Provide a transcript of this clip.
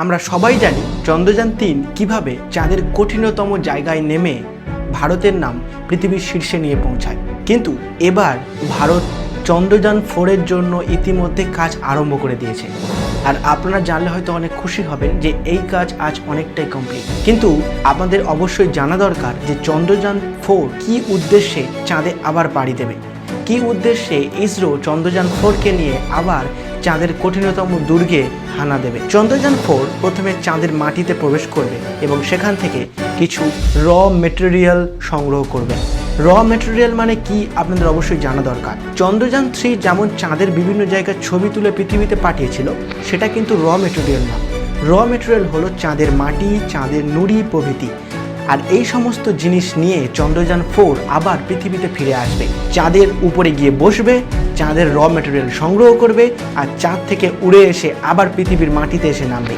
আমরা সবাই জানি চন্দ্রযান-3 কিভাবে চাঁদের কঠিনতম জায়গায় নেমে ভারতের নাম পৃথিবীর শীর্ষে নিয়ে পৌঁছায়। কিন্তু এবার ভারত চন্দ্রযান-4 জন্য ইতিমধ্যে কাজ আরম্ভ করে দিয়েছে। আর আপনারা জানলে হয়তো অনেক খুশি হবেন যে এই কাজ আজ অনেকটাই কমপ্লিট। কিন্তু আপনাদের অবশ্যই জানা দরকার যে চন্দ্রযান-4 কি উদ্দেশ্যে চাঁদে আবার পাড়ি দেবে, কি উদ্দেশ্যে ইসরো চন্দ্রযান-4কে নিয়ে আবার চাঁদের কঠিনতম দুর্গে হানা দেবে। চন্দ্রযান-4 প্রথমে চাঁদের মাটিতে প্রবেশ করবে এবং সেখান থেকে কিছু র মেটেরিয়াল সংগ্রহ করবে। র মেটেরিয়াল মানে কি আপনাদের অবশ্যই জানা দরকার। চন্দ্রযান-3 যেমন চাঁদের বিভিন্ন জায়গার ছবি তুলে পৃথিবীতে পাঠিয়েছিল, সেটা কিন্তু র মেটেরিয়াল না। র মেটেরিয়াল হলো চাঁদের মাটি, চাঁদের নুড়ি প্রভৃতি। আর এই সমস্ত জিনিস নিয়ে চন্দ্রযান-4 আবার পৃথিবীতে ফিরে আসবে, চাঁদের উপরে গিয়ে বসবে, চাঁদের র মেটেরিয়াল সংগ্রহ করবে আর চাঁদ থেকে উড়ে এসে আবার পৃথিবীর মাটিতে এসে নামবে।